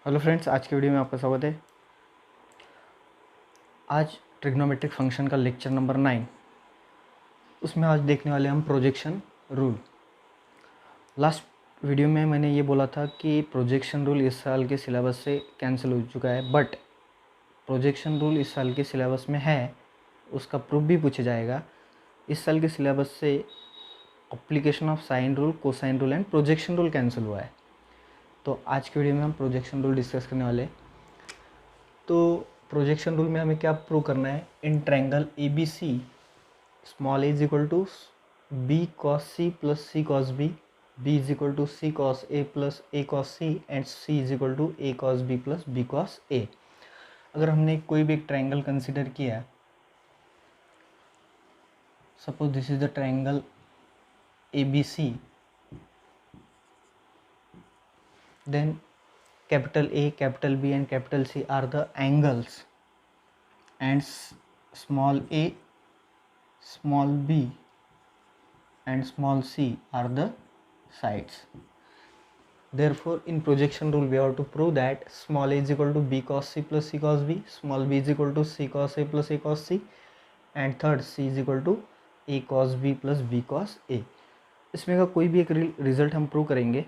Hello friends, आज की video में आपका स्वागत है। आज ट्रिग्नोमेट्रिक फंक्शन का लेक्चर नंबर 9, उसमें आज देखने वाले हम प्रोजेक्शन रूल। लास्ट वीडियो में मैंने ये बोला था कि प्रोजेक्शन रूल इस साल के सिलेबस से कैंसिल हो चुका है, बट प्रोजेक्शन रूल इस साल के सिलेबस में है, उसका प्रूफ भी पूछा जाएगा। इस साल के सिलेबस से application of sine rule, cosine rule and projection rule cancel हुआ है। तो आज की वीडियो में हम प्रोजेक्शन रूल डिस्कस करने वाले हैं। तो प्रोजेक्शन रूल में हमें क्या प्रूव करना है? In triangle A B C, small a is equal to b cos C plus c cos B, b is equal to c cos A plus a cos C and c is equal to a cos B plus b cos A. अगर हमने कोई भी एक triangle consider किया, suppose this is the triangle A B C, then capital A, capital B and capital C are the angles and small a, small b and small c are the sides. Therefore, in projection rule we have to prove that small a is equal to b cos c plus c cos b, small b is equal to c cos a plus a cos c, and third c is equal to a cos b plus b cos a. इसमें का कोई भी एक result हम prove करेंगे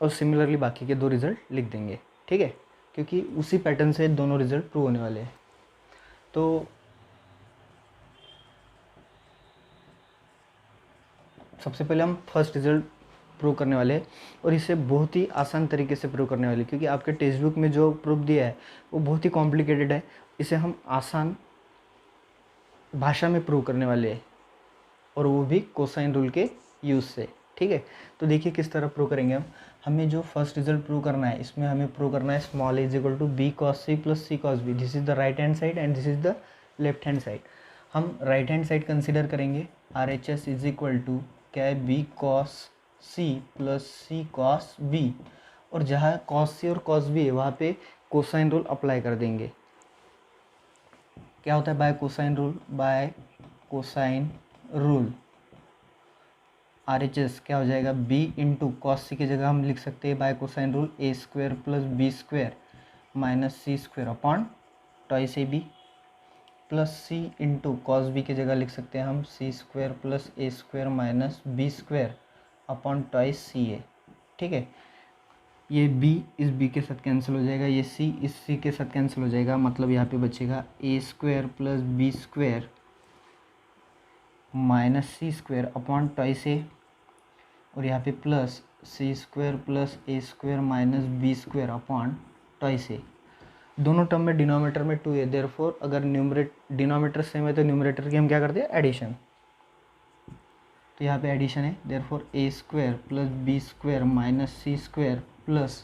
और similarly बाकी के दो रिजल्ट लिख देंगे, ठीक है, क्योंकि उसी पैटर्न से दोनों रिजल्ट प्रूव होने वाले हैं। तो सबसे पहले हम फर्स्ट रिजल्ट प्रूव करने वाले हैं और इसे बहुत ही आसान तरीके से प्रूव करने वाले, क्योंकि आपके टेक्स्ट बुक में जो प्रूफ दिया है वो बहुत ही कॉम्प्लिकेटेड है। इसे हम आसान भाषा में प्रूव करने वाले हैं और वो भी कोसाइन रूल के यूज़ से, ठीक है। तो देखिए किस तरह प्रूव करेंगे हम। हमें जो फर्स्ट रिजल्ट प्रूव करना है, इसमें हमें प्रूव करना है small a is equal to b cos C plus c cos b. This is the right hand side and this is the left hand side. हम राइट हैंड साइड कंसिडर करेंगे, R H S is equal to क्या है, b cos सी plus c cos b, और जहाँ cos सी और cos B है वहाँ पे कोसाइन रूल अप्लाई कर देंगे। क्या होता है by cosine rule? By cosine rule R H S क्या हो जाएगा, बी इंटू कॉस सी की जगह हम लिख सकते हैं by cosine rule a square plus b square minus c square upon twice a b, plus c into cos B की जगह लिख सकते हैं हम c square plus a square minus b square upon twice c a, ठीक है। ये b इस b के साथ कैंसिल हो जाएगा, ये c इस c के साथ कैंसिल हो जाएगा, मतलब यहाँ पे बचेगा a square plus b square minus c square upon twice a, और यहाँ पे plus c square plus a square minus b square upon twice a. दोनों टर्म में डिनोमिनेटर में 2 है, देयरफॉर अगर डिनोमिनेटर सेम है तो न्यूमरेटर की हम क्या करते हैं, एडिशन। तो यहाँ पे एडिशन है, therefore a square plus b square minus c square plus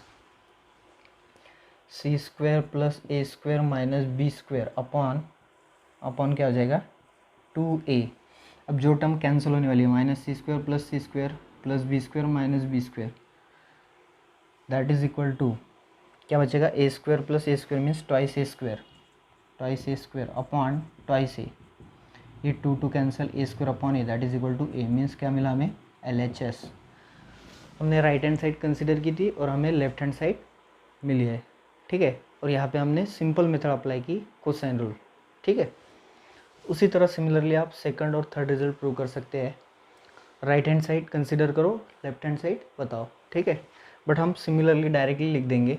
c square plus a square minus b square upon क्या हो जाएगा, 2a। अब जो टर्म कैंसिल होने वाली है, minus c square plus b square minus b square, that is equal to क्या बचेगा, a square plus a square means twice a square upon twice a, ये 2 cancel, a square upon a that is equal to a, means क्या मिला हमें, L H S. हमने right hand side consider की थी और हमें लेफ्ट हैंड साइड मिली है, ठीक है। और यहाँ पे हमने सिंपल मेथड अप्लाई की, कोसाइन रूल, ठीक है। उसी तरह सिमिलरली आप सेकंड और थर्ड रिजल्ट प्रूव कर सकते हैं। राइट हैंड साइड कंसिडर करो, लेफ्ट हैंड साइड बताओ, ठीक है। बट हम सिमिलरली डायरेक्टली लिख देंगे।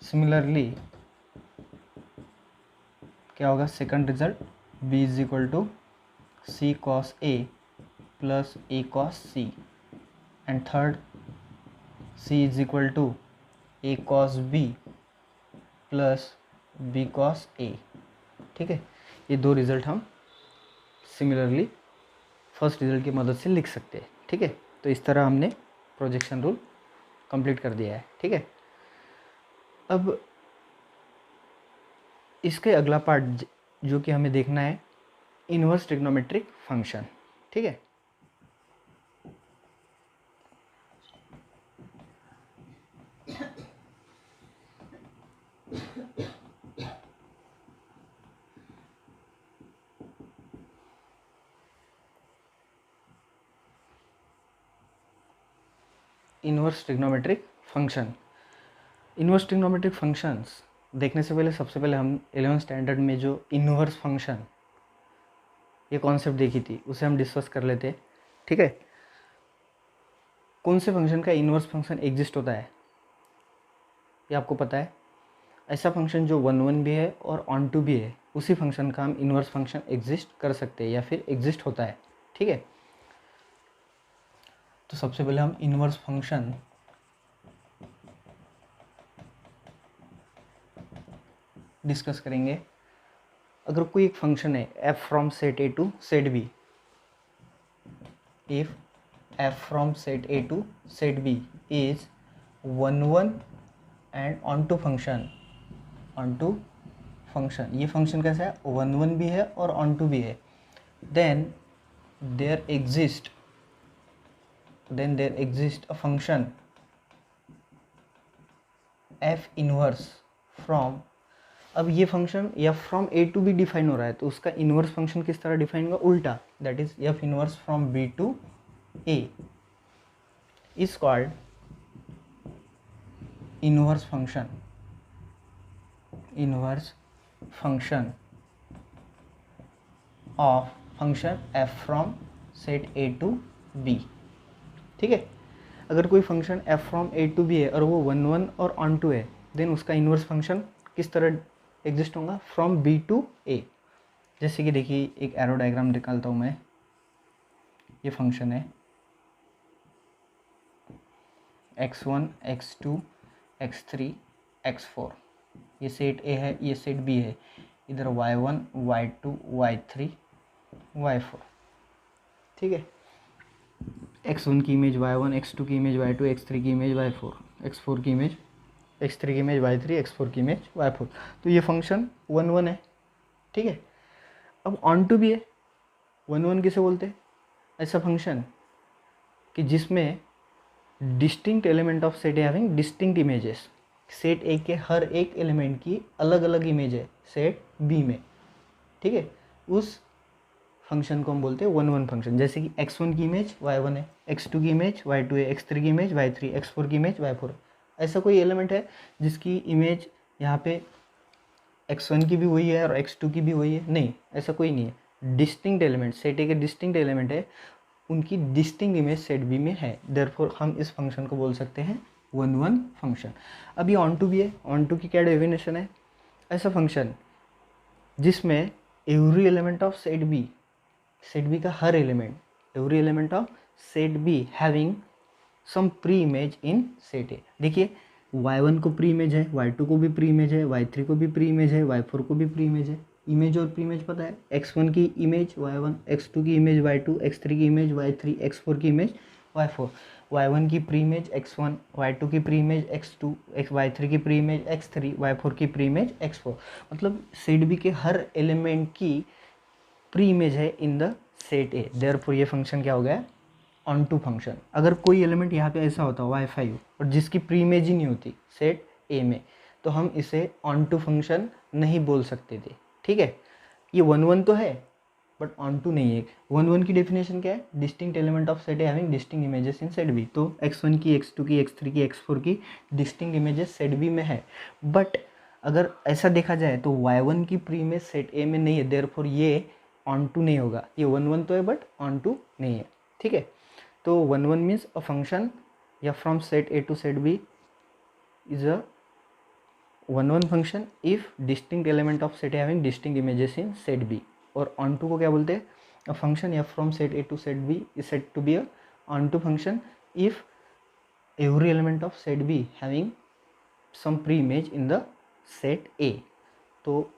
सिमिलरली क्या होगा, second result b is equal to c cos A plus a cos C, and third c is equal to a cos B plus b cos A, ठीक है। ये दो रिजल्ट हम सिमिलरली फर्स्ट रिजल्ट की मदद से लिख सकते हैं, ठीक है। तो इस तरह हमने प्रोजेक्शन रूल कंप्लीट कर दिया है, ठीक है। अब इसके अगला पार्ट जो कि हमें देखना है, इनवर्स ट्रिग्नोमेट्रिक फंक्शन, ठीक है। Inverse trigonometric function. Inverse trigonometric functions देखने से पहले सबसे पहले हम 11th स्टैंडर्ड में जो इन्वर्स फंक्शन ये कॉन्सेप्ट देखी थी उसे हम डिस्कस कर लेते हैं, ठीक है। कौन से फंक्शन का इन्वर्स फंक्शन एग्जिस्ट होता है ये आपको पता है। ऐसा फंक्शन जो 1 भी है और ऑन टू भी है, उसी फंक्शन का हम इन्वर्स फंक्शन एग्जिस्ट कर सकते हैं या फिर एग्जिस्ट होता है, ठीक है। तो सबसे पहले हम इन्वर्स फंक्शन डिस्कस करेंगे। अगर कोई एक फंक्शन है f from set a to set b, if f from set a to set b is 1 1 and onto function, ये फंक्शन कैसा है 1 1 भी है और ऑन टू भी है, then there exist a function f inverse from. अब ये function f from a to b define हो रहा है तो उसका इनवर्स फंक्शन किस तरह डिफाइन होगा, उल्टा, that is f inverse from b to a is called inverse function of function f from set a to b, ठीक है। अगर कोई function f from a to b है और वो 1 1 और ऑन टू है, देन उसका इनवर्स फंक्शन किस तरह एग्जिस्ट होगा, फ्रॉम b टू a। जैसे कि देखिए एक एरो डायग्राम निकालता हूँ मैं, ये फंक्शन है x1 x2 x3 x4, ये सेट a है, ये सेट b है, इधर y1 y2 y3 y4, ठीक है। x1 की इमेज y1, x2 की इमेज y2, x3 की इमेज y4, x4 की इमेज x3 की इमेज y3, x4 की इमेज y4। तो ये फंक्शन 1 1 है, ठीक है। अब ऑन टू भी है, 1 1 किसे बोलते हैं, ऐसा फंक्शन कि जिसमें distinct element of set a having distinct images, set ए के हर एक एलिमेंट की अलग अलग इमेज है सेट बी में, ठीक है। उस फंक्शन को हम बोलते हैं 1 1 फंक्शन। जैसे कि x1 की इमेज y1 है, x2 की इमेज y2 है, x3 की इमेज y3, x4 की इमेज y4। ऐसा कोई एलिमेंट है जिसकी इमेज यहाँ पे x1 की भी वही है और x2 की भी वही है, नहीं, ऐसा कोई नहीं है। डिस्टिंक्ट एलिमेंट, सेट ए के डिस्टिंक्ट एलिमेंट है, उनकी डिस्टिंक्ट इमेज सेट बी में है, देयरफॉर हम इस फंक्शन को बोल सकते हैं 1 1 फंक्शन। अब ये ऑन टू भी है, ऑन टू की क्या डेफिनेशन है, ऐसा फंक्शन जिसमें every element of set B का हर element, every element of set B having some pre image in set A. देखिए y1 को प्री इमेज है, y2 को भी प्री इमेज है, y3 को भी प्री इमेज है, y4 को भी प्री इमेज है। इमेज और प्री इमेज पता है, x1 की इमेज y1, x2 की इमेज y2, x3 की इमेज y3, x4 की इमेज y4, y1 की प्री इमेज x1, y2 की प्री इमेज x2, y3 की प्री इमेज x3, y4 की प्री इमेज x4। मतलब सेट बी के हर एलिमेंट की प्री इमेज है इन द सेट ए, देयरफॉर ये फंक्शन क्या हो गया, ऑन टू फंक्शन। अगर कोई एलिमेंट यहाँ पे ऐसा होता y5 और जिसकी प्री इमेज ही नहीं होती सेट ए में, तो हम इसे ऑन टू फंक्शन नहीं बोल सकते थे, ठीक है। ये 1 1 तो है बट ऑन टू नहीं है। 1 1 की डेफिनेशन क्या है, distinct element of set a having distinct images in set b. तो x1 की, x2 की, x3 की, x4 की डिस्टिंक्ट इमेजेस सेट बी में है, बट अगर ऐसा देखा जाए तो y1 की प्री इमेज सेट ए में नहीं है, देयरफॉर ये ऑन टू नहीं होगा। ये 1 1 तो है बट ऑन टू नहीं है, ठीक है। तो 1 1 मीन्स अ फंक्शन या from set a to set b is a 1 1 function if distinct element of set a having distinct images in set b. और ऑन टू को क्या बोलते हैं, अ फंक्शन या from set a to set b is set to b a onto function if every element of set B having some pre image in the set a. तो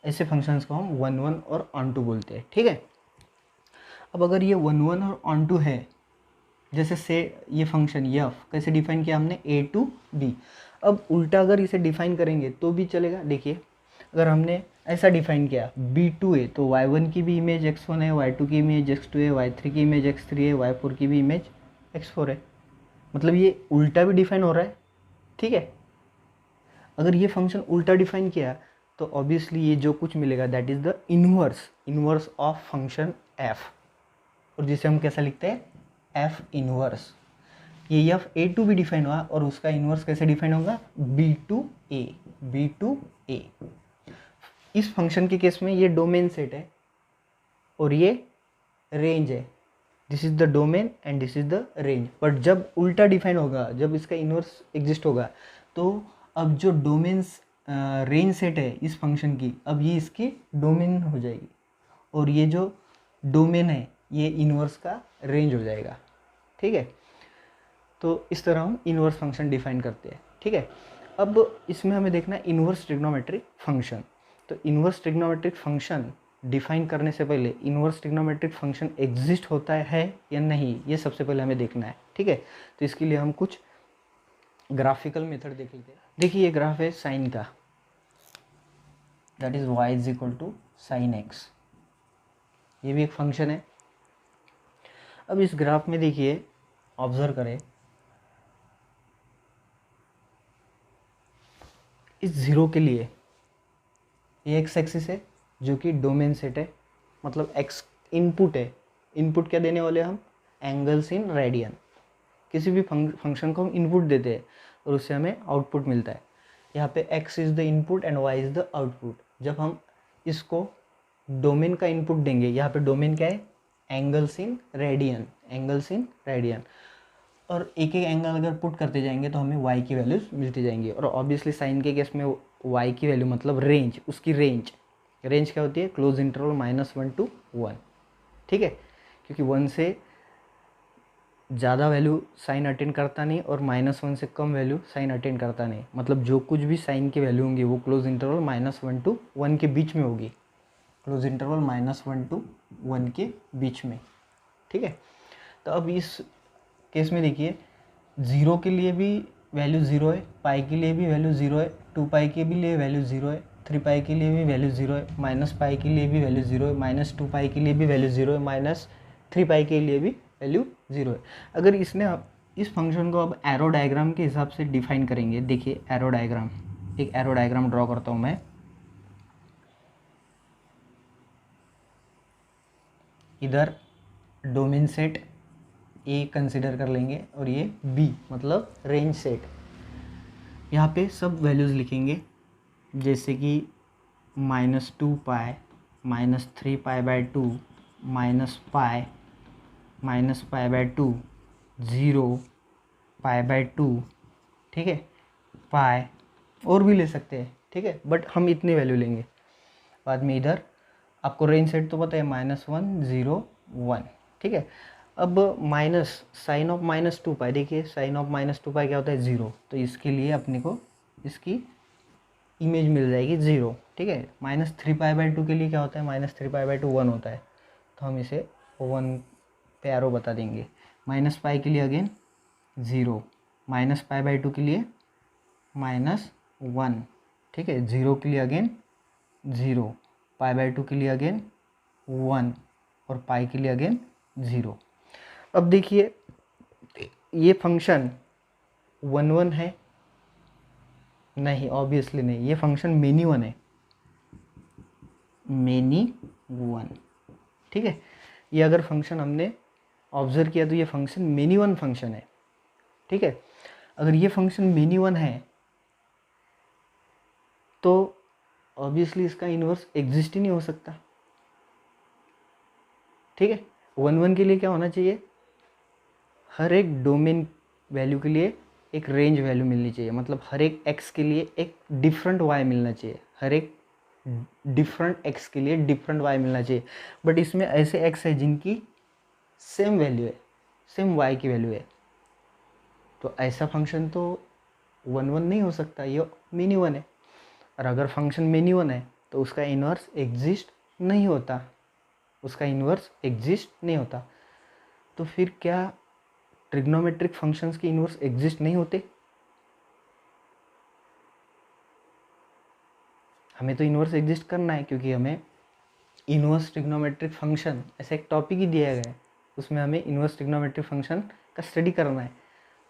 ऐसे functions को हम 1 1 और on to बोलते हैं, ठीक है। अब अगर ये 1 1 और ऑन टू है, जैसे से ये फंक्शन यफ कैसे डिफाइन किया हमने, ए टू बी। अब उल्टा अगर इसे डिफाइन करेंगे तो भी चलेगा। देखिए अगर हमने ऐसा डिफाइन किया बी टू है तो y1 की भी इमेज x1 है, y2 की इमेज x2 है, y3 की इमेज x3 है, y4 की भी इमेज x4 है। मतलब ये उल्टा भी डिफाइन हो रहा है, ठीक है। अगर ये फंक्शन उल्टा डिफाइन किया तो ऑब्वियसली ये जो कुछ मिलेगा that is the inverse of function f, और जिसे हम कैसा लिखते हैं f इनवर्स। ये एफ ए टू भी डिफाइन हुआ और उसका इन्वर्स कैसे डिफाइन होगा, B to A, B to A. इस फंक्शन के केस में ये डोमेन सेट है और ये रेंज है, this is the domain and this is the range. But जब उल्टा डिफाइन होगा, जब इसका इन्वर्स एग्जिस्ट होगा, तो अब जो डोमेन्स रेंज सेट है इस फंक्शन की, अब ये इसकी डोमेन हो जाएगी और ये जो डोमेन है ये इन्वर्स का रेंज हो जाएगा। ठीक है, तो इस तरह हम इन्वर्स फंक्शन डिफाइन करते हैं। ठीक है, अब इसमें हमें देखना है इन्वर्स ट्रिग्नोमेट्रिक फंक्शन। तो इन्वर्स ट्रिग्नोमेट्रिक फंक्शन डिफाइन करने से पहले इन्वर्स ट्रिग्नोमेट्रिक फंक्शन एग्जिस्ट होता है या नहीं, ये सबसे पहले हमें देखना है। ठीक है, तो इसके लिए हम कुछ ग्राफिकल मेथड देख लेते हैं। देखिए ये ग्राफ है साइन का, that is y is equal to sine x, ये भी एक फंक्शन है। अब इस ग्राफ में देखिए, ऑब्जर्व करें, इस जीरो के लिए ये एक्स एक्सिस है जो कि डोमेन सेट है, मतलब एक्स इनपुट है। इनपुट क्या देने वाले हम, एंगल्स इन रेडियन। किसी भी फंक्शन को हम इनपुट देते हैं और उससे हमें आउटपुट मिलता है। यहाँ पे x is the input and y is the output. जब हम इसको डोमेन का इनपुट देंगे, यहाँ पे डोमेन क्या है, angles in radian, angles in radian, और एक एक एंगल अगर पुट करते जाएंगे तो हमें y की वैल्यूज मिलती जाएंगी। और ऑब्वियसली साइन के केस में y की वैल्यू मतलब रेंज, उसकी रेंज क्या होती है, क्लोज इंटरवल -1 to 1। ठीक है, क्योंकि 1 से ज़्यादा वैल्यू साइन अटेंड करता नहीं और -1 से कम वैल्यू साइन अटेंड करता नहीं, मतलब जो कुछ भी साइन की वैल्यू होंगी वो क्लोज इंटरवल -1 to 1 के बीच में होगी, क्लोज इंटरवल -1 to 1 के बीच में। ठीक है, तो अब इस केस में देखिए, 0 के लिए भी वैल्यू 0 है, पाई के लिए भी वैल्यू 0 है, 2 पाई के भी लिए वैल्यू 0 है, 3 पाई के लिए भी वैल्यू 0 है, माइनस पाई के लिए भी वैल्यू 0 है, -2 पाई के लिए भी वैल्यू 0 है, -3 पाई के लिए भी वैल्यू 0 है। अगर इसने इस फंक्शन को अब एरो डायग्राम के हिसाब से डिफाइन करेंगे। देखिए एरो डायग्राम, एक एरो डायग्राम ड्रॉ करता हूँ मैं। इधर डोमेन सेट ए कंसिडर कर लेंगे और ये बी मतलब रेंज सेट। यहाँ पे सब वैल्यूज़ लिखेंगे, जैसे कि -2 पाई, -3 पाई बाय 2, -पाई, -पाई/2, 0, पाई/2। ठीक है, पाई और भी ले सकते हैं। ठीक है, बट हम इतने वैल्यू लेंगे। बाद में इधर आपको रेंज सेट तो पता है, -1 0 1। ठीक है, अब माइनस साइन ऑफ -2 पाई, देखिए साइन ऑफ -2 पाई क्या होता है, 0, तो इसके लिए अपने को इसकी इमेज मिल जाएगी 0। ठीक है, -3 पाई/2 के लिए क्या होता है, -3 पाई/2 1 होता है, तो हम इसे 1 पे एरो बता देंगे। -पाई के लिए अगेन 0, -पाई/2 के लिए -1। ठीक है, 0 के लिए अगेन 0, पाई/2 के लिए अगेन 1 और पाई के लिए अगेन 0। अब देखिए ये फंक्शन 1 1 है, नहीं ऑब्वियसली नहीं, ये फंक्शन मेनी वन है, मेनी वन। ठीक है, ये अगर फंक्शन हमने ऑब्जर्व किया तो ये फंक्शन मेनी वन फंक्शन है। ठीक है, अगर ये फंक्शन मेनी वन है तो ऑब्वियसली इसका इन्वर्स एग्जिस्ट ही नहीं हो सकता। ठीक है, 1 1 के लिए क्या होना चाहिए, हर एक डोमेन वैल्यू के लिए एक रेंज वैल्यू मिलनी चाहिए, मतलब हर एक x के लिए एक डिफरेंट y मिलना चाहिए, हर एक डिफरेंट x के लिए डिफरेंट y मिलना चाहिए। बट इसमें ऐसे x है जिनकी सेम वैल्यू है, सेम y की वैल्यू है, तो ऐसा फंक्शन तो 1 1 नहीं हो सकता, ये मेनी वन है। और अगर फंक्शन मेनी वन है तो उसका इन्वर्स एग्जिस्ट नहीं होता, उसका इन्वर्स एग्जिस्ट नहीं होता। तो फिर क्या ट्रिग्नोमेट्रिक फंक्शंस के इन्वर्स एग्जिस्ट नहीं होते? हमें तो इन्वर्स एग्जिस्ट करना है, क्योंकि हमें इन्वर्स ट्रिग्नोमेट्रिक फंक्शन ऐसा एक टॉपिक ही दिया गया है, उसमें हमें इन्वर्स ट्रिग्नोमेट्रिक फंक्शन का स्टडी करना है।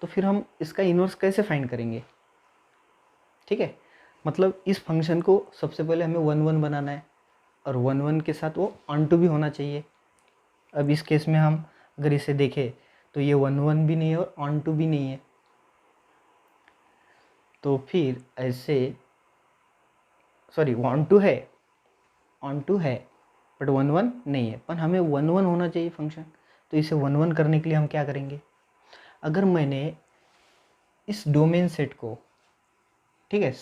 तो फिर हम इसका इन्वर्स कैसे फाइंड करेंगे? ठीक है, मतलब इस फंक्शन को सबसे पहले हमें 1 1 बनाना है और 1 1 के साथ वो ऑन टू भी होना चाहिए। अब इस केस में हम अगर इसे देखें तो ये 1 1 भी नहीं है और ऑन टू भी नहीं है। तो फिर ऐसे सॉरी ऑन टू है बट 1 1 नहीं है, पर हमें 1 1 होना चाहिए फंक्शन। तो इसे 1 1 करने के लिए हम क्या करेंगे, अगर मैंने इस डोमेन सेट को, ठीक है,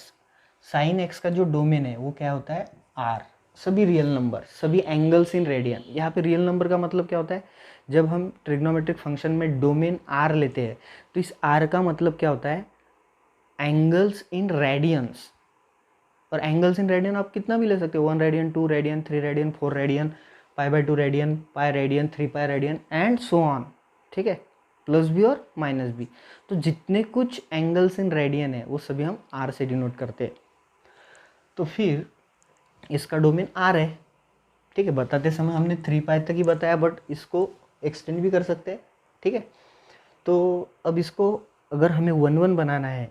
साइन एक्स का जो डोमेन है वो क्या होता है आर, सभी रियल नंबर, सभी एंगल्स इन रेडियन। यहाँ पे रियल नंबर का मतलब क्या होता है, जब हम ट्रिग्नोमेट्रिक फंक्शन में डोमेन आर लेते हैं तो इस आर का मतलब क्या होता है एंगल्स इन रेडियंस। और एंगल्स इन रेडियन आप कितना भी ले सकते हो, 1 radian, 2 radian, 3 radian, 4 radian, π/2 radian, pi radian, 3 pi radian and so on, ठीक है, प्लस भी और माइनस भी। तो जितने कुछ एंगल्स इन रेडियन है वो सभी हम आर से डिनोट करते हैं। तो फिर इसका डोमेन आर है, ठीक है, बताते समय हमने 3 पाई तक ही बताया बट इसको एक्सटेंड भी कर सकते हैं, ठीक है। तो अब इसको अगर हमें 1 1 बनाना है,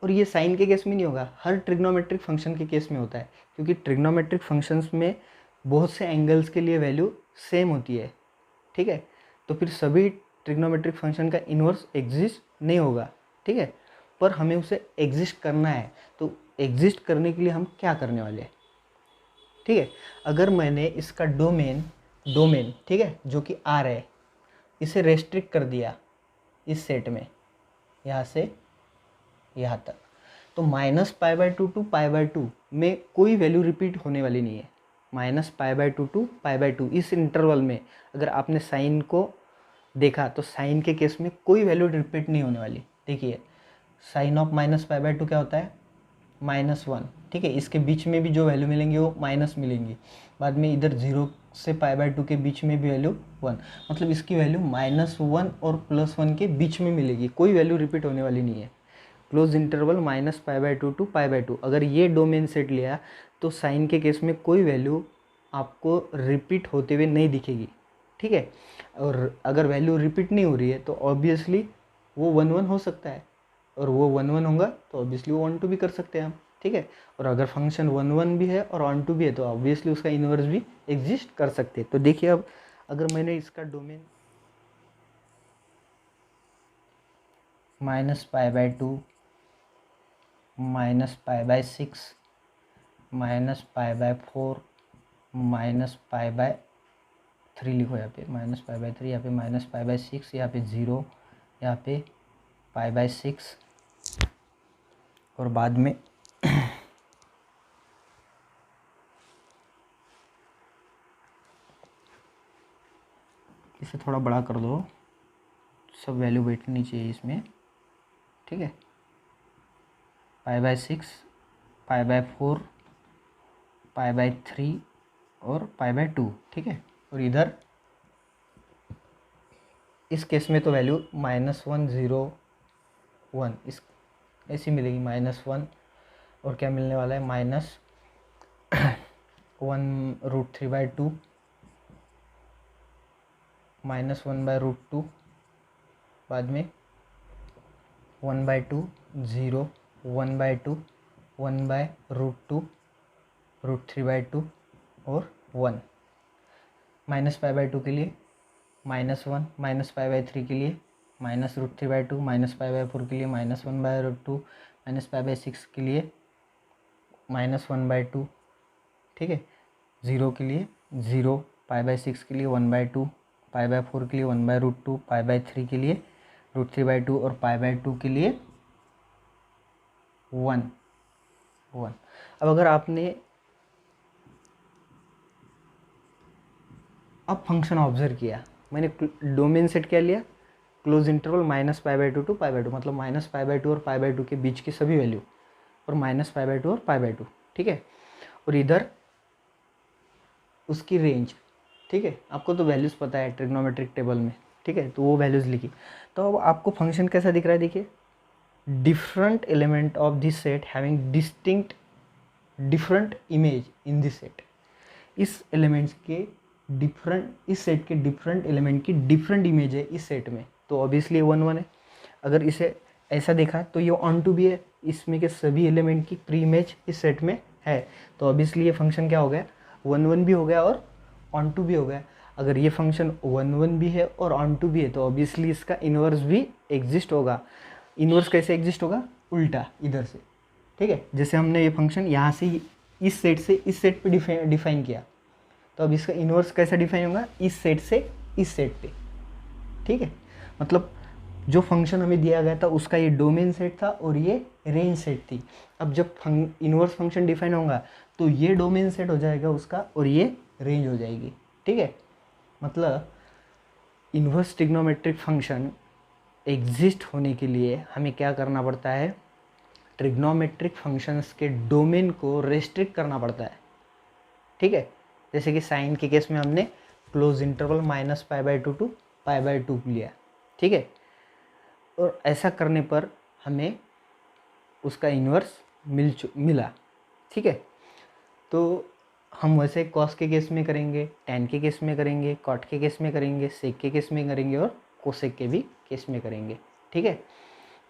और ये साइन के केस में नहीं होगा, हर ट्रिग्नोमेट्रिक फंक्शन के केस में होता है, क्योंकि ट्रिग्नोमेट्रिक फंक्शंस में बहुत से एंगल्स के लिए वैल्यू सेम होती है, ठीक है। तो फिर सभी ट्रिग्नोमेट्रिक फंक्शन का इन्वर्स एग्जिस्ट नहीं होगा, ठीक है, पर हमें उसे एग्जिस्ट करना है। तो एग्जिस्ट करने के लिए हम क्या करने वाले हैं, ठीक है, अगर मैंने इसका डोमेन ठीक है जो कि आर है, इसे रेस्ट्रिक्ट कर दिया इस सेट में, यहाँ से यहाँ तक, तो -π/2 टू π/2 में कोई वैल्यू रिपीट होने वाली नहीं है। -π/2 टू π/2 इस इंटरवल में अगर आपने साइन को देखा तो साइन के केस में कोई वैल्यू रिपीट नहीं होने वाली। देखिए साइन ऑफ -π/2 क्या होता है -1, ठीक है, इसके बीच में भी जो वैल्यू मिलेंगी वो माइनस मिलेंगी, बाद में इधर 0 से π/2 के बीच में भी वैल्यू 1, मतलब इसकी वैल्यू -1 और +1 के बीच में मिलेगी, कोई वैल्यू रिपीट होने वाली नहीं है। क्लोज इंटरवल -π/2 टू π/2, अगर ये डोमेन सेट लिया तो साइन के केस में कोई वैल्यू आपको रिपीट होते हुए नहीं दिखेगी, ठीक है। और अगर वैल्यू रिपीट नहीं हो रही है तो ऑब्वियसली वो 1 1 हो सकता है, और वो 1 1 होगा तो ऑब्वियसली वो 1 2 भी कर सकते हैं हम, ठीक है। और अगर फंक्शन 1 1 भी है और 1 2 भी है तो ऑब्वियसली उसका इन्वर्स भी एग्जिस्ट कर सकते हैं। तो देखिए अब अगर मैंने इसका डोमेन -π/2 -π/6 -π/4 -π/3 लिखो, यहाँ पे -π/3, यहाँ पे -π/6, यहाँ पे 0, यहाँ पे π/6 और बाद में इसे थोड़ा बड़ा कर दो, सब वैल्यू बैठनी चाहिए इसमें, ठीक है, π/6, π/4, π/3 और π/2, ठीक है। और इधर इस केस में तो वैल्यू -1 0 1 इस ऐसी मिलेगी, -1 और क्या मिलने वाला है -1√3/2 -1/√2, बाद में 1/2 0 1/2 1/√2 √3/2 और 1, -π/2 के लिए -1, -π/3 के लिए -√3/2, -π/4 के लिए -1/√2, -π/6 के लिए -1/2, ठीक है, 0 के लिए 0, π/6 के लिए 1/2, π/4 के लिए 1/√2, π/3 के लिए √3/2 और π/2 के लिए 1 1। अब अगर आपने अब फंक्शन ऑब्जर्व किया, मैंने डोमेन सेट क्या लिया, क्लोज इंटरवल -π/2 टू π/2, मतलब -π/2 और π/2 के बीच की सभी वैल्यू, और -π/2 और π/2, ठीक है, और इधर उसकी रेंज, ठीक है, आपको तो वैल्यूज़ पता है ट्रिग्नोमेट्रिक टेबल में, ठीक है, तो वो वैल्यूज़ लिखी। तो अब आपको फंक्शन कैसा दिख रहा है, देखिए, different element of this set having distinct different image in this set, इस एलिमेंट्स के इस सेट के डिफरेंट एलिमेंट की डिफरेंट इमेज है इस सेट में, तो ऑब्वियसली 1 1 है। अगर इसे ऐसा देखा तो ये ऑन टू भी है, इसमें के सभी एलिमेंट की प्री इमेज इस सेट में है, तो ऑब्वियसली ये फंक्शन क्या हो गया 1 1 भी हो गया और ऑन टू भी हो गया। अगर ये फंक्शन 1 भी है और ऑन टू भी है तो ऑब्वियसली इसका इन्वर्स भी एग्जिस्ट होगा। इन्वर्स कैसे एग्जिस्ट होगा? उल्टा, इधर से, ठीक है। जैसे हमने ये फंक्शन यहाँ से इस सेट से इस सेट पे डिफाइन किया, तो अब इसका इन्वर्स कैसे डिफाइन होगा? इस सेट से इस सेट पे, ठीक है। मतलब जो फंक्शन हमें दिया गया था उसका ये डोमेन सेट था और ये रेंज सेट थी। अब जब इन्वर्स फंक्शन डिफाइन होगा तो ये डोमेन सेट हो जाएगा उसका और ये रेंज हो जाएगी, ठीक है। मतलब इन्वर्स ट्रिग्नोमेट्रिक फंक्शन एग्जिस्ट होने के लिए हमें क्या करना पड़ता है? ट्रिग्नोमेट्रिक फंक्शंस के डोमेन को रेस्ट्रिक्ट करना पड़ता है, ठीक है। जैसे कि साइन के केस में हमने क्लोज इंटरवल -π/2 टू π/2 लिया, ठीक है। और ऐसा करने पर हमें उसका इन्वर्स मिला, ठीक है। तो हम वैसे कॉस के केस में करेंगे, टैन के केस में करेंगे, कॉट के केस में करेंगे, सेक के केस में करेंगे और कोसेक के भी केस में करेंगे, ठीक है।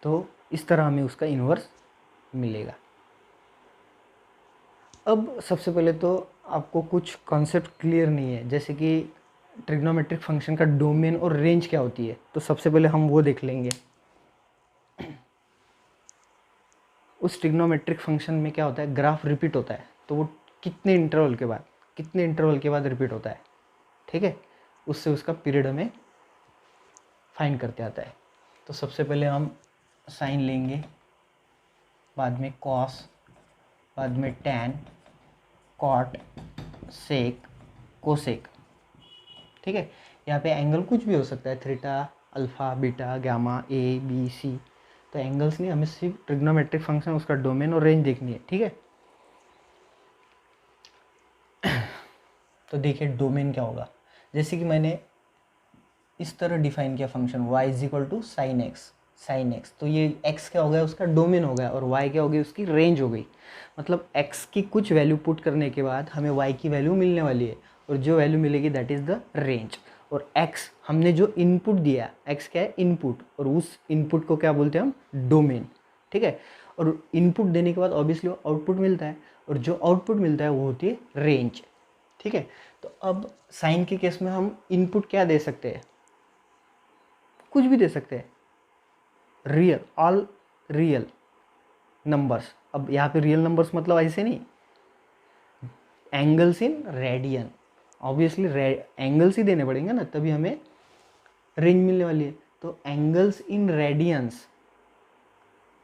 तो इस तरह हमें उसका इन्वर्स मिलेगा। अब सबसे पहले तो आपको कुछ कॉन्सेप्ट क्लियर नहीं है, जैसे कि ट्रिग्नोमेट्रिक फंक्शन का डोमेन और रेंज क्या होती है, तो सबसे पहले हम वो देख लेंगे। उस ट्रिग्नोमेट्रिक फंक्शन में क्या होता है? ग्राफ रिपीट होता है, तो वो कितने इंटरवल के बाद रिपीट होता है, ठीक है। उससे उसका पीरियड हमें फाइंड करते आता है। तो सबसे पहले हम साइन लेंगे, बाद में कॉस, बाद में टैन, कॉट, सेक, कोसेक, ठीक है। यहाँ पे एंगल कुछ भी हो सकता है, थीटा, अल्फा, बीटा, गामा, ए, बी, सी। तो एंगल्स नहीं, हमें सिर्फ ट्रिग्नोमेट्रिक फंक्शन, उसका डोमेन और रेंज देखनी है, ठीक है। तो देखिए डोमेन क्या होगा। जैसे कि मैंने इस तरह डिफाइन किया फंक्शन y = sin x, तो ये x क्या हो गया? उसका डोमेन हो गया, और y क्या हो गई? उसकी रेंज हो गई। मतलब x की कुछ वैल्यू पुट करने के बाद हमें y की वैल्यू मिलने वाली है, और जो वैल्यू मिलेगी दैट इज़ द रेंज। और x हमने जो इनपुट दिया, x क्या है? इनपुट, और उस इनपुट को क्या बोलते हैं हम? डोमेन, ठीक है। और इनपुट देने के बाद ऑब्वियसली आउटपुट मिलता है, और जो आउटपुट मिलता है वो होती है रेंज, ठीक है। तो अब साइन के केस में हम इनपुट क्या दे सकते हैं? कुछ भी दे सकते हैं, रियल, ऑल रियल नंबर्स। अब यहाँ पे रियल नंबर्स मतलब ऐसे नहीं, angles in radian, obviously angles ही देने पड़ेंगे ना, तभी हमें रेंज मिलने वाली है। तो angles in radians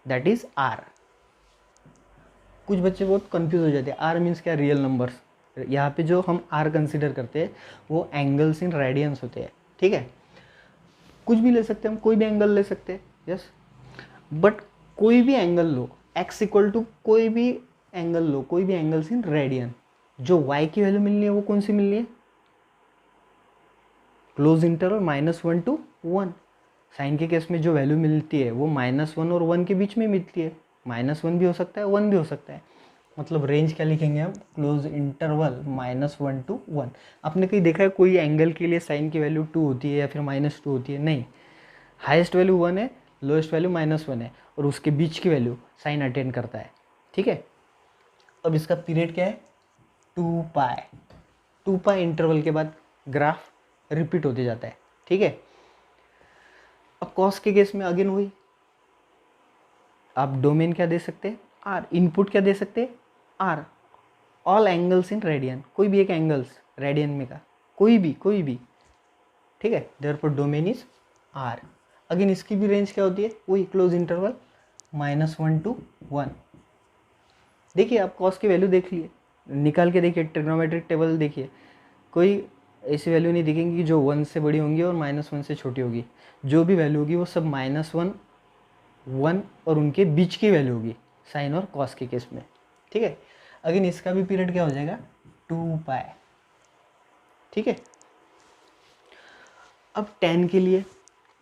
that is R. कुछ बच्चे बहुत कंफ्यूज हो जाते हैं, आर मीन्स क्या? Real numbers. यहाँ पे जो हम आर कंसिडर करते हैं वो एंगल्स इन रेडियंस होते हैं, ठीक है। कुछ भी ले सकते हैं हम, कोई भी एंगल ले सकते हैं, यस। बट कोई भी एंगल लो, x = कोई भी एंगल लो, कोई भी एंगल्स इन रेडियन, जो y की वैल्यू मिलनी है वो कौन सी मिलनी है? Close interval -1 to 1। साइन के केस में जो वैल्यू मिलती है वो -1 और 1 के बीच में मिलती है, -1 भी हो सकता है, 1 भी हो सकता है। मतलब रेंज क्या लिखेंगे हम? Close interval -1 to 1। आपने कहीं देखा है कोई एंगल के लिए साइन की वैल्यू 2 होती है या फिर -2 होती है? नहीं, हाईएस्ट वैल्यू 1 है, लोएस्ट वैल्यू -1 है, और उसके बीच की वैल्यू साइन अटेंड करता है, ठीक है। अब इसका पीरियड क्या है? 2π इंटरवल के बाद ग्राफ रिपीट होते जाता है, ठीक है। अब कॉस के केस में अगेन वही, आप डोमेन क्या दे सकते हैं? आर। इनपुट क्या दे सकते हैं? R. All angles in radian, कोई भी एक एंगल्स रेडियन में का, कोई भी, ठीक है। Therefore domain is R. Again इसकी भी रेंज क्या होती है? वही क्लोज इंटरवल -1 to 1। देखिए आप कॉस की वैल्यू देख लिए, निकाल के देखिए, ट्रिग्नोमेट्रिक टेबल देखिए, कोई ऐसी वैल्यू नहीं दिखेंगी जो 1 से बड़ी होंगी और -1 से छोटी होगी। जो भी वैल्यू होगी वो सब -1, 1 और उनके बीच की वैल्यू होगी, साइन और कॉस के केस में, ठीक है। अगेन इसका भी पीरियड क्या हो जाएगा? 2π, ठीक है। अब टैन के लिए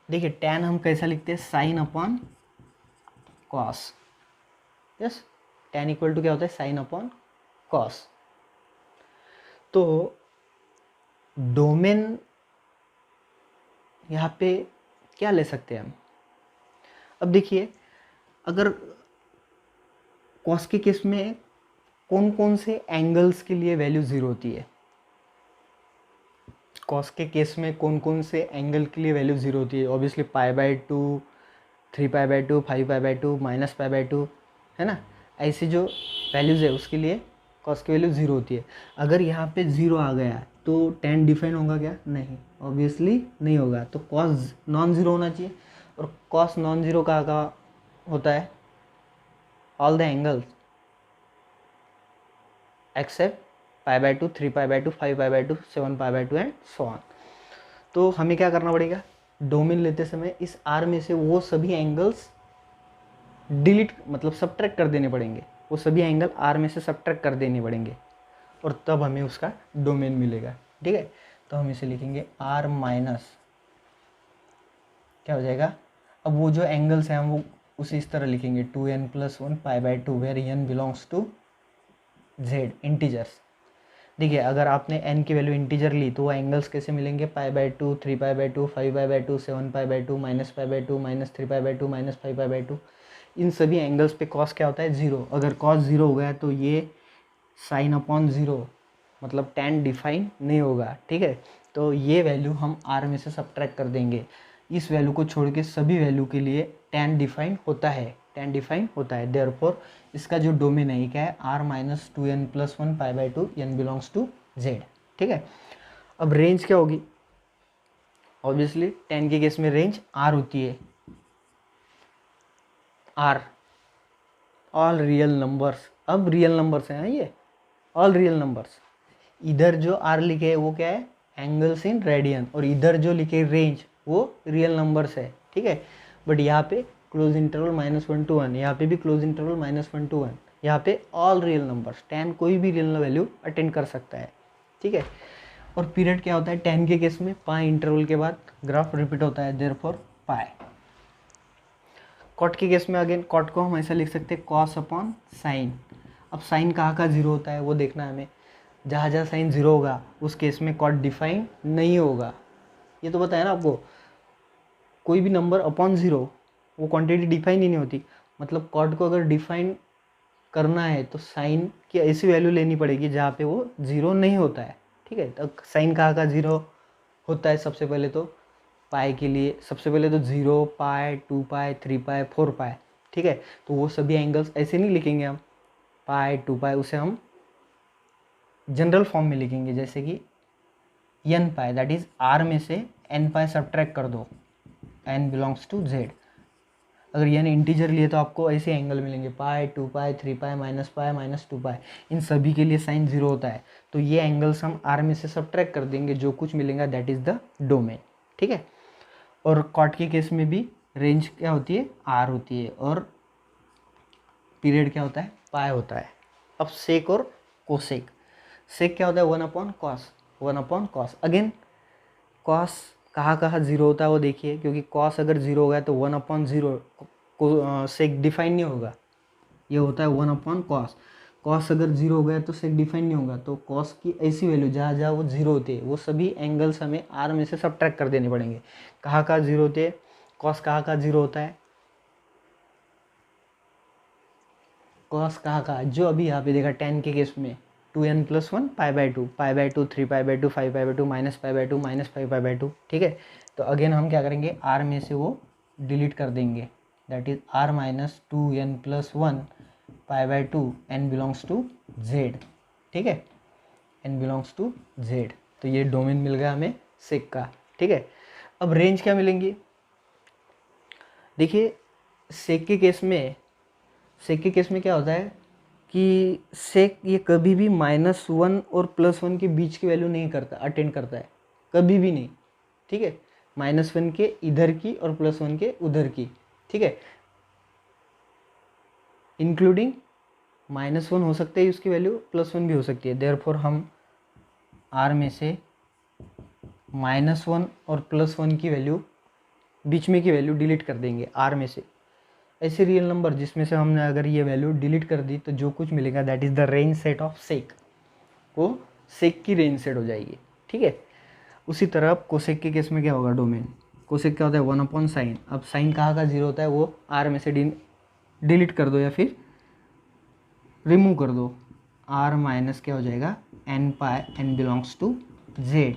देखिए, टैन हम कैसा लिखते हैं? Sine upon cos, yes. Tan equal to क्या होता है? Sine upon cos. तो डोमेन यहाँ पे क्या ले सकते हैं हम? अब देखिए, अगर कॉस के केस में कौन कौन से एंगल्स के लिए वैल्यू 0 होती है? कॉस के केस में कौन कौन से एंगल के लिए वैल्यू ज़ीरो होती है? ऑब्वियसली π/2, 3π/2, 5π/2, -π/2, है ना? ऐसी जो वैल्यूज़ है उसके लिए कॉस की वैल्यू ज़ीरो होती है। अगर यहाँ पे ज़ीरो आ गया तो tan डिफाइन होगा क्या? नहीं, ऑब्वियसली नहीं होगा। तो कॉस नॉन ज़ीरो होना चाहिए, और कॉस नॉन ज़ीरो कहाँ होता है? All the angles except π/2, 3π/2, 5π/2, 7π/2 and so on. तो हमें क्या करना पड़ेगा? डोमेन लेते समय इस R में से वो सभी एंगल्स डिलीट मतलब सब्ट्रैक्ट कर देने पड़ेंगे, वो सभी एंगल R में से सब्ट्रैक्ट कर देने पड़ेंगे, और तब हमें उसका डोमेन मिलेगा। ठीक है, तो हम इसे लिखेंगे R माइनस क्या हो जाएगा? अब वो जो एंगल्स हैं हम वो उसे इस तरह लिखेंगे 2n+1 π/2 where n belongs to z integers. देखिए, अगर आपने n की वैल्यू इंटीजर ली तो वो एंगल्स कैसे मिलेंगे? π/2, 3π/2, 5π/2, 7π/2, -π/2, -3π/2, -5π/2। इन सभी एंगल्स पे कॉस क्या होता है? ज़ीरो। अगर कॉस ज़ीरो हो गया तो ये साइन अपॉन ज़ीरो मतलब tan डिफाइन नहीं होगा। ठीक है, तो ये वैल्यू हम R में से सब्ट्रैक्ट कर देंगे। इस वैल्यू को छोड़ के सभी वैल्यू के लिए tan डिफाइन होता है, tan डिफाइन होता है। देयरफॉर इसका जो डोमेन है क्या है? R-2n+1 π/2 n belongs to z। ठीक है, अब रेंज क्या होगी? ऑब्वियसली tan के केस में रेंज R होती है। R ऑल रियल नंबर्स, अब रियल नंबर्स हैं ये, ऑल रियल नंबर्स। इधर जो R लिखे है वो क्या है? एंगल्स इन रेडियन, और इधर जो लिखे रेंज वो रियल नंबर्स है। ठीक है, बट यहाँ पे क्लोज इंटरवल -1 to 1, यहाँ पे भी क्लोज इंटरवल -1 to 1, यहाँ पे ऑल रियल नंबर्स। tan कोई भी रियल वैल्यू अटेंड कर सकता है। ठीक है, और पीरियड क्या होता है tan के केस में? पाई इंटरवल के बाद ग्राफ रिपीट होता है, देयरफॉर पाई। कॉट के केस में अगेन कॉट को हम ऐसा लिख सकते हैं कॉस अपॉन साइन। अब साइन कहाँ का जीरो होता है वो देखना है हमें। जहाँ जहाँ साइन जीरो होगा उस केस में कॉट डिफाइन नहीं होगा। ये तो बताया ना आपको, कोई भी नंबर अपॉन ज़ीरो वो क्वांटिटी डिफाइन ही नहीं होती। मतलब कॉट को अगर डिफाइन करना है तो साइन की ऐसी वैल्यू लेनी पड़ेगी जहाँ पे वो ज़ीरो नहीं होता है। ठीक है, तो साइन कहाँ का ज़ीरो होता है? सबसे पहले तो पाई के लिए सबसे पहले तो 0, पाई, 2 पाई, 3 पाई, 4 पाई। ठीक है, तो वो सभी एंगल्स ऐसे नहीं लिखेंगे हम, पाई 2 पाई, उसे हम जनरल फॉर्म में लिखेंगे, जैसे कि n pi, that is R में से n पाई सब्ट्रैक्ट कर दो, n बिलोंग्स टू z। अगर n इंटीजर लिए तो आपको ऐसे एंगल मिलेंगे, पाई, 2 पाई, 3 पाई, -2 पाई। इन सभी के लिए साइन जीरो होता है, तो ये एंगल्स हम R में से सब्ट्रैक्ट कर देंगे, जो कुछ मिलेगा दैट इज द डोमेन। ठीक है, और कॉट के केस में भी रेंज क्या होती है? R होती है, और पीरियड क्या होता है? पाई होता है। अब सेक और कोसेक। सेक क्या होता है? 1/cos, 1/cos। अगेन कॉस कहाँ कहाँ जीरो होता है वो देखिए, क्योंकि कॉस अगर जीरो हो गया तो 1/0 को सेक डिफाइन नहीं होगा, ये होता है 1/cos। कॉस अगर जीरो हो गया तो सेक डिफाइन नहीं होगा। तो कॉस की ऐसी वैल्यू जहाँ जहाँ वो जीरो होते हैं वो सभी एंगल्स हमें R में से सब्ट्रैक्ट कर देने पड़ेंगे। कहाँ कहाँ जीरो होते हैं? कॉस कहाँ कहाँ जीरो होता है? कॉस कहाँ कहाँ, जो अभी यहाँ पे देखा tan के केस में 2n+1 π/2, π/2, 3π/2, 5π/2, -π/2, -5π/2। ठीक है, तो अगेन हम क्या करेंगे? R में से वो डिलीट कर देंगे, that is R-2n+1 π/2 n belongs to z। ठीक है, n बिलोंग्स टू z। तो ये डोमेन मिल गया हमें सेक का। ठीक है, अब रेंज क्या मिलेंगी? देखिए, सेक के केस में क्या होता है कि सेक ये कभी भी -1 और +1 के बीच की वैल्यू नहीं करता, अटेंड करता है, कभी भी नहीं। ठीक है, -1 के इधर की और +1 के उधर की। ठीक है, इंक्लूडिंग -1 हो सकते है उसकी वैल्यू, +1 भी हो सकती है। देयरफॉर हम R में से -1 और +1 की वैल्यू, बीच में की वैल्यू डिलीट कर देंगे R में से। ऐसे रियल नंबर जिसमें से हमने अगर ये वैल्यू डिलीट कर दी तो जो कुछ मिलेगा that is the range set of sec, वो सेक की रेंज सेट हो जाएगी। ठीक है, उसी तरह अब कोसेक के केस में क्या होगा? डोमेन कोसेक क्या होता है? 1/sin। अब साइन कहाँ का जीरो होता है? वो R में से डिलीट कर दो या फिर रिमूव कर दो, R माइनस क्या हो जाएगा? n pi, n belongs to z।